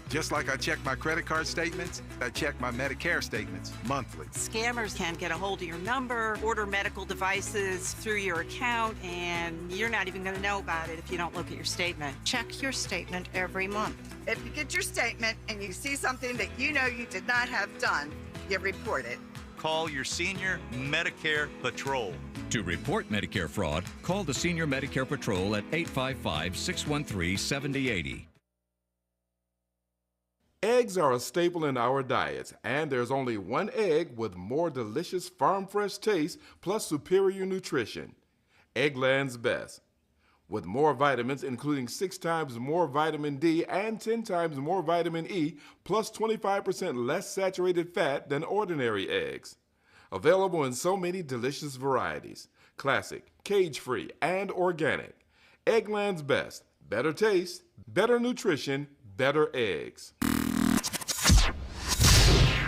Just like I check my credit card statements, I check my Medicare statements monthly. Scammers can get a hold of your number, order medical devices through your account, and you're not even going to know about it if you don't look at your statement. Check your statement every month. If you get your statement and you see something that you know you did not have done, you report it. Call your senior Medicare Patrol. To report Medicare fraud, call the Senior Medicare Patrol at 855-613-7080. Eggs are a staple in our diets, and there's only one egg with more delicious farm-fresh taste plus superior nutrition. Eggland's Best. With more vitamins, including 6 times more vitamin D and 10 times more vitamin E, plus 25% less saturated fat than ordinary eggs. Available in so many delicious varieties. Classic, cage-free, and organic. Eggland's Best. Better taste, better nutrition, better eggs.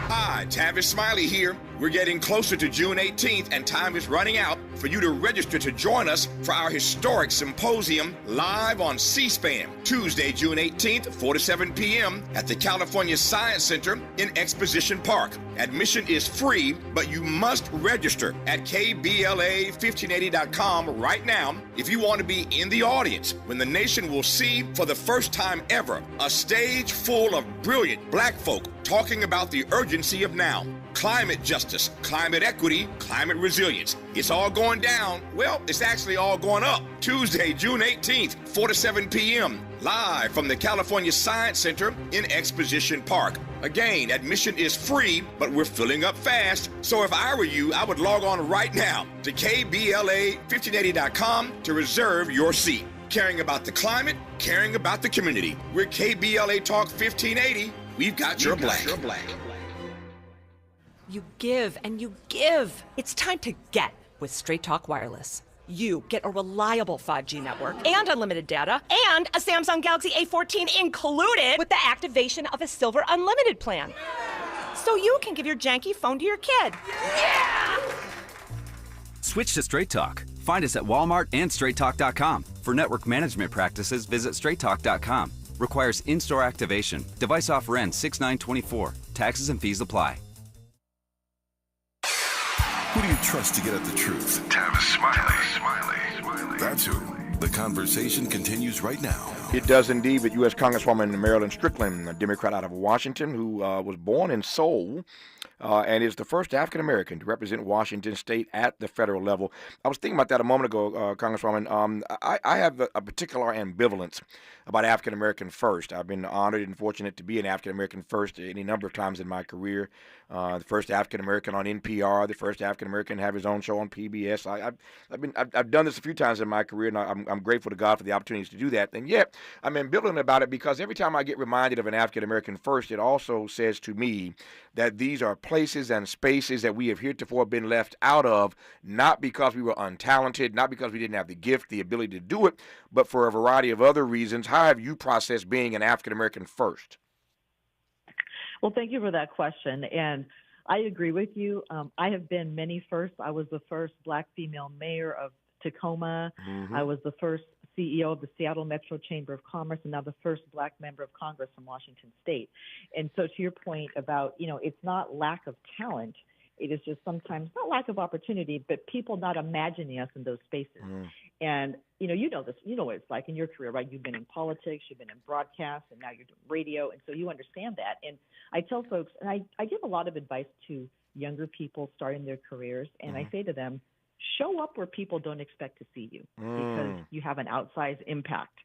Hi, Tavis Smiley here. We're getting closer to June 18th, and time is running out for you to register to join us for our historic symposium live on C-SPAN, Tuesday, June 18th, 4 to 7 p.m. at the California Science Center in Exposition Park. Admission is free, but you must register at KBLA1580.com right now if you want to be in the audience when the nation will see for the first time ever a stage full of brilliant black folk talking about the urgency of now. Climate justice, climate equity, climate resilience. It's all going down. Well, it's actually all going up. Tuesday, June 18th, 4 to 7 p.m. Live from the California Science Center in Exposition Park. Again, admission is free, but we're filling up fast. So if I were you, I would log on right now to KBLA1580.com to reserve your seat. Caring about the climate, caring about the community. We're KBLA Talk 1580. We've got your black. You give and you give. It's time to get with Straight Talk Wireless. You get a reliable 5G network and unlimited data and a Samsung Galaxy A14 included with the activation of a Silver Unlimited plan. So you can give your janky phone to your kid. Yeah! Switch to Straight Talk. Find us at Walmart and StraightTalk.com. For network management practices, visit StraightTalk.com. Requires in-store activation. Device offer ends 6/9/24. Taxes and fees apply. Who do you trust to get at the truth? Tavis Smiley. That's who. The conversation continues right now. It does indeed, but U.S. Congresswoman Marilyn Strickland, a Democrat out of Washington, who was born in Seoul and is the first African-American to represent Washington State at the federal level. I was thinking about that a moment ago, Congresswoman. I have a particular ambivalence about African-American first. I've been honored and fortunate to be an African-American first any number of times in my career. The first African-American on NPR, the first African-American to have his own show on PBS. I've done this a few times in my career, and I'm grateful to God for the opportunities to do that. And yet, I'm ambivalent about it because every time I get reminded of an African-American first, it also says to me that these are places and spaces that we have heretofore been left out of, not because we were untalented, not because we didn't have the gift, the ability to do it, but for a variety of other reasons. How have you processed being an African-American first? Well, thank you for that question. And I agree with you. I have been many firsts. I was the first Black female mayor of Tacoma. Mm-hmm. I was the first CEO of the Seattle Metro Chamber of Commerce, and now the first Black member of Congress from Washington State. And so to your point about, it's not lack of talent. It is just sometimes not lack of opportunity, but people not imagining us in those spaces. Mm. And, you know this, you know what it's like in your career, right? You've been in politics, you've been in broadcast, and now you're doing radio. And so you understand that. And I tell folks, and I give a lot of advice to younger people starting their careers, and I say to them, show up where people don't expect to see you because you have an outsized impact.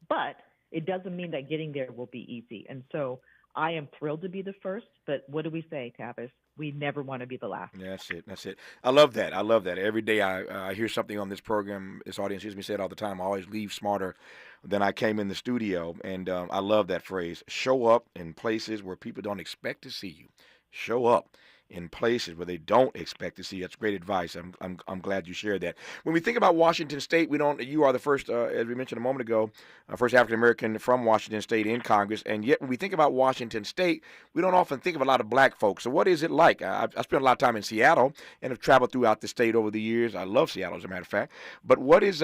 But it doesn't mean that getting there will be easy. And so I am thrilled to be the first, but what do we say, Tavis? We never want to be the last. That's it. I love that. Every day I hear something on this program, this audience hears me say it all the time. I always leave smarter than I came in the studio. And I love that phrase, show up in places where people don't expect to see you. Show up in places where they don't expect to see. That's great advice. I'm glad you shared that. When we think about Washington State, you are the first, as we mentioned a moment ago, first African American from Washington State in Congress, and yet when we think about Washington State, we don't often think of a lot of black folks. So what is it like? I spent a lot of time in Seattle and have traveled throughout the state over the years. I love Seattle, as a matter of fact. But what is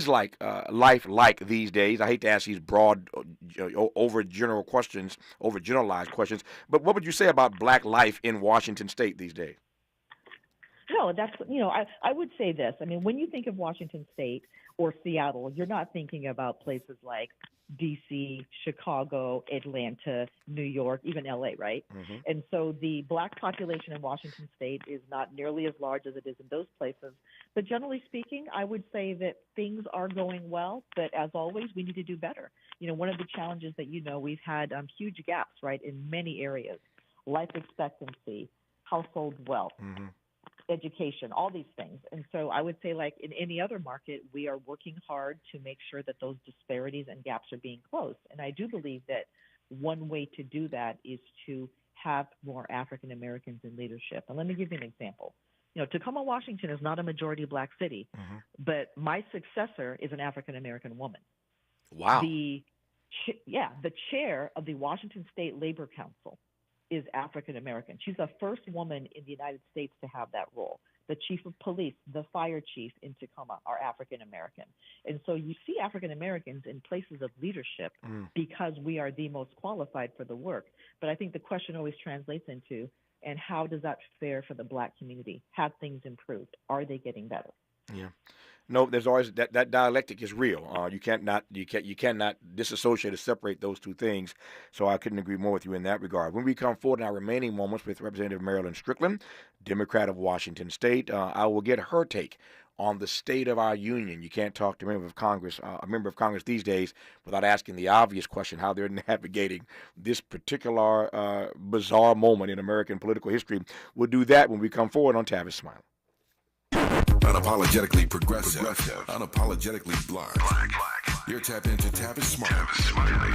like life like these days? I hate to ask these broad, overgeneralized questions, but what would you say about black life in Washington State these days? No, that's, I would say this. I mean, when you think of Washington State or Seattle, you're not thinking about places like D.C., Chicago, Atlanta, New York, even L.A., right? Mm-hmm. And so the black population in Washington State is not nearly as large as it is in those places. But generally speaking, I would say that things are going well, but as always, we need to do better. One of the challenges that we've had huge gaps, right, in many areas: life expectancy, household wealth, education, all these things. And so I would say, like in any other market, we are working hard to make sure that those disparities and gaps are being closed. And I do believe that one way to do that is to have more African Americans in leadership. And let me give you an example. Tacoma, Washington is not a majority black city, but my successor is an African American woman. Wow. The chair of the Washington State Labor Council is African American. She's the first woman in the United States to have that role. The chief of police, the fire chief in Tacoma are African American. And so you see African Americans in places of leadership because we are the most qualified for the work. But I think the question always translates into, and how does that fare for the black community? Have things improved? Are they getting better? Yeah. No, there's always that dialectic is real. You cannot disassociate or separate those two things. So I couldn't agree more with you in that regard. When we come forward in our remaining moments with Representative Marilyn Strickland, Democrat of Washington State, I will get her take on the state of our union. You can't talk to a member of Congress these days without asking the obvious question: how they're navigating this particular bizarre moment in American political history. We'll do that when we come forward on Tavis Smiley. Unapologetically progressive. Unapologetically black. You're tapped into Tavis Smiley.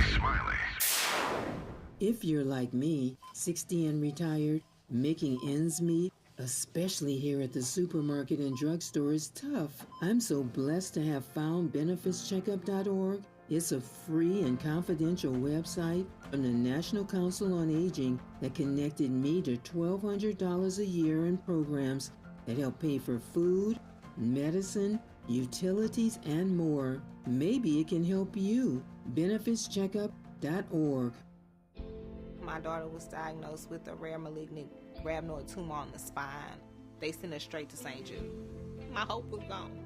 If you're like me, 60 and retired, making ends meet, especially here at the supermarket and drugstore, is tough. I'm so blessed to have found benefitscheckup.org. It's a free and confidential website from the National Council on Aging that connected me to $1,200 a year in programs that help pay for food, medicine, utilities, and more. Maybe it can help you. benefitscheckup.org. My daughter was diagnosed with a rare malignant rhabdoid tumor on the spine. They sent her straight to St. Jude. My hope was gone.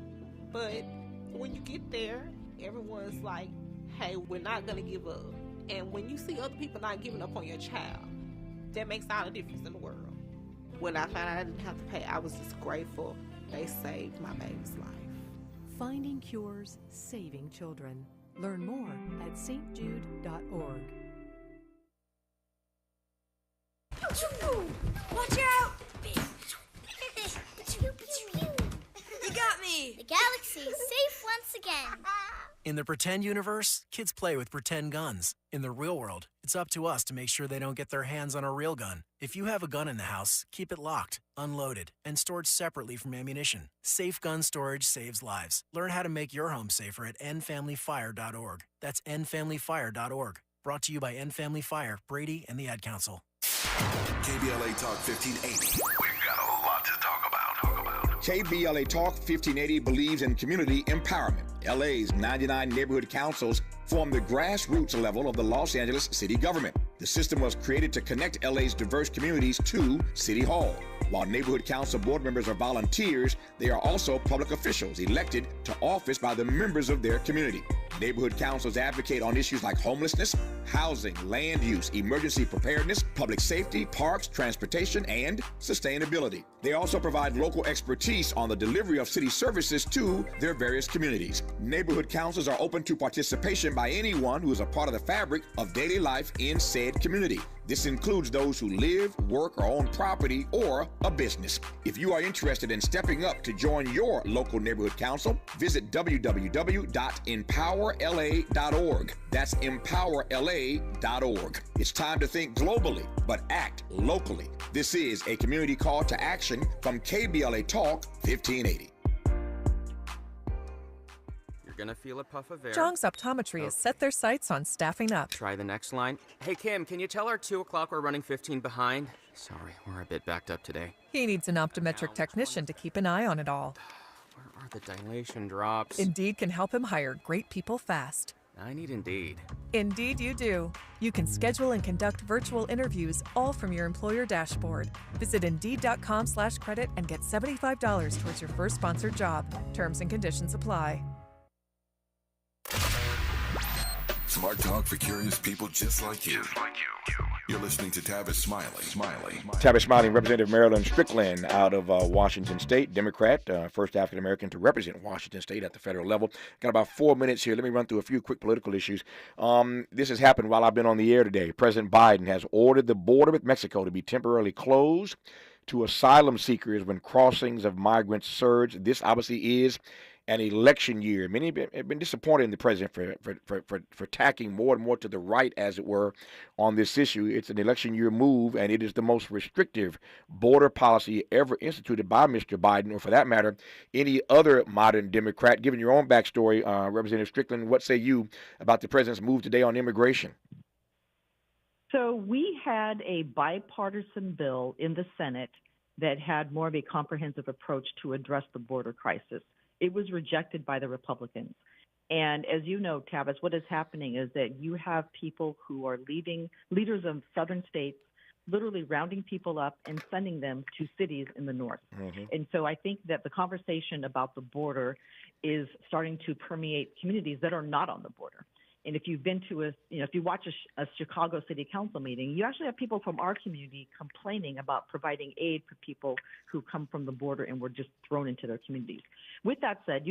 But when you get there, everyone's like, hey, we're not going to give up. And when you see other people not giving up on your child, that makes all the difference in the world. When I found out I didn't have to pay, I was just grateful. They saved my baby's life. Finding cures, saving children. Learn more at stjude.org. Watch out! You got me! The galaxy is safe once again. In the pretend universe, kids play with pretend guns. In the real world, it's up to us to make sure they don't get their hands on a real gun. If you have a gun in the house, keep it locked, unloaded, and stored separately from ammunition. Safe gun storage saves lives. Learn how to make your home safer at endfamilyfire.org. That's endfamilyfire.org. Brought to you by End Family Fire, Brady, and the Ad Council. KBLA Talk 1580. We've got a lot to talk about. KBLA Talk 1580 believes in community empowerment. LA's 99 neighborhood councils form the grassroots level of the Los Angeles city government. The system was created to connect LA's diverse communities to City Hall. While neighborhood council board members are volunteers, they are also public officials elected to office by the members of their community. Neighborhood councils advocate on issues like homelessness, housing, land use, emergency preparedness, public safety, parks, transportation, and sustainability. They also provide local expertise on the delivery of city services to their various communities. Neighborhood councils are open to participation by anyone who is a part of the fabric of daily life in said community. This includes those who live, work, or own property or a business. If you are interested in stepping up to join your local neighborhood council, visit www.empowerla.org. That's empowerla.org. It's time to think globally, but act locally. This is a community call to action from KBLA Talk 1580. Gonna feel a puff of air. Jong's Optometry has set their sights on staffing up. Try the next line. Hey, Kim, can you tell our 2 o'clock we're running 15 behind? Sorry, we're a bit backed up today. He needs an optometric technician to keep an eye on it all. Where are the dilation drops? Indeed can help him hire great people fast. I need Indeed. Indeed you do. You can schedule and conduct virtual interviews all from your employer dashboard. Visit Indeed.com/credit and get $75 towards your first sponsored job. Terms and conditions apply. Smart talk for curious people just like you. You're listening to Tavis Smiley. Tavis Smiley, Representative Marilyn Strickland out of Washington State, Democrat, first African American to represent Washington State at the federal level. Got about 4 minutes here. Let me run through a few quick political issues. This has happened while I've been on the air today. President Biden has ordered the border with Mexico to be temporarily closed to asylum seekers when crossings of migrants surge. This obviously is an election year. Many have been disappointed in the president for tacking more and more to the right, as it were, on this issue. It's an election year move, and it is the most restrictive border policy ever instituted by Mr. Biden, or for that matter, any other modern Democrat. Given your own backstory, Representative Strickland, what say you about the president's move today on immigration? So we had a bipartisan bill in the Senate that had more of a comprehensive approach to address the border crisis. It was rejected by the Republicans. And as you know, Tavis, what is happening is that you have people who are leaving, leaders of southern states, literally rounding people up and sending them to cities in the north. Mm-hmm. And so I think that the conversation about the border is starting to permeate communities that are not on the border. And if you've been to if you watch a Chicago City Council meeting, you actually have people from our community complaining about providing aid for people who come from the border and were just thrown into their communities. With that said,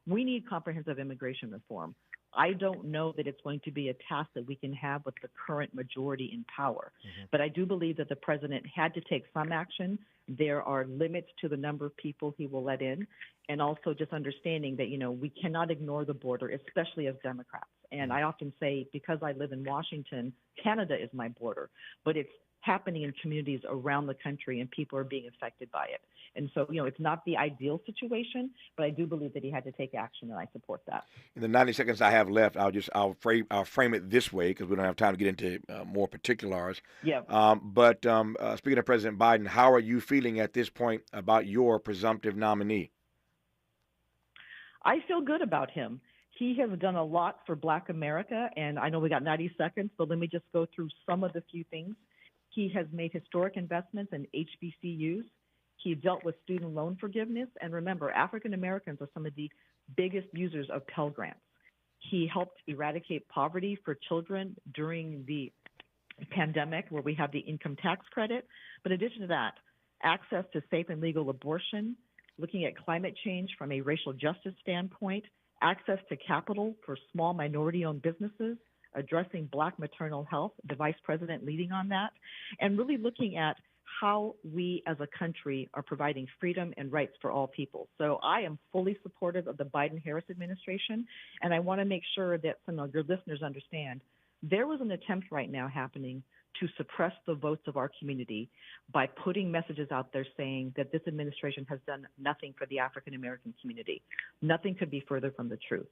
we need comprehensive immigration reform. I don't know that it's going to be a task that we can have with the current majority in power. Mm-hmm. But I do believe that the president had to take some action. There are limits to the number of people he will let in, and also just understanding that, we cannot ignore the border, especially as Democrats. And I often say, because I live in Washington, Canada is my border, but it's happening in communities around the country and people are being affected by it. And so, it's not the ideal situation, but I do believe that he had to take action, and I support that. In the 90 seconds I have left, I'll frame it this way because we don't have time to get into more particulars. Yeah. But speaking of President Biden, how are you feeling at this point about your presumptive nominee? I feel good about him. He has done a lot for Black America, and I know we got 90 seconds, so let me just go through some of the few things. He has made historic investments in HBCUs. He dealt with student loan forgiveness. And remember, African Americans are some of the biggest users of Pell Grants. He helped eradicate poverty for children during the pandemic, where we have the income tax credit. But in addition to that, access to safe and legal abortion, looking at climate change from a racial justice standpoint, access to capital for small minority-owned businesses, addressing Black maternal health, the vice president leading on that, and really looking at how we as a country are providing freedom and rights for all people. So I am fully supportive of the Biden-Harris administration, and I want to make sure that some of your listeners understand there was an attempt right now happening to suppress the votes of our community by putting messages out there saying that this administration has done nothing for the African American community. Nothing could be further from the truth.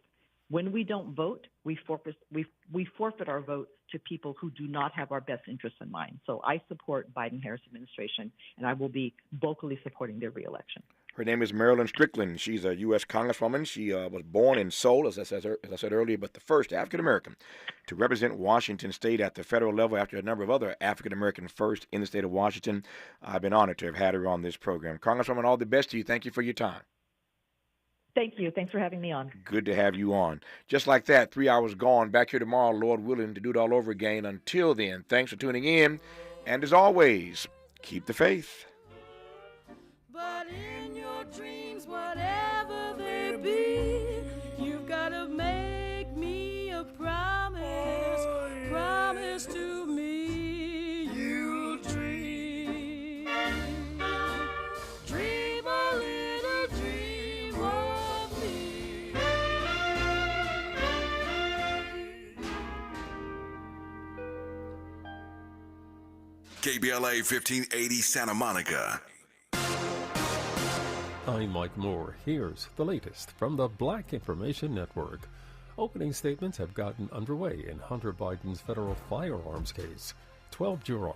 When we don't vote, we forfeit our vote to people who do not have our best interests in mind. So I support Biden-Harris administration, and I will be vocally supporting their reelection. Her name is Marilyn Strickland. She's a U.S. Congresswoman. She was born in Seoul, as I said earlier, but the first African-American to represent Washington State at the federal level after a number of other African-American firsts in the state of Washington. I've been honored to have had her on this program. Congresswoman, all the best to you. Thank you for your time. Thank you. Thanks for having me on. Good to have you on. Just like that, 3 hours gone. Back here tomorrow, Lord willing, to do it all over again. Until then, thanks for tuning in. And as always, keep the faith. But in your dreams, whatever they be, you've got to make me a promise. Promise to me KBLA 1580 Santa Monica. I'm Mike Moore. Here's the latest from the Black Information Network. Opening statements have gotten underway in Hunter Biden's federal firearms case. 12 jurors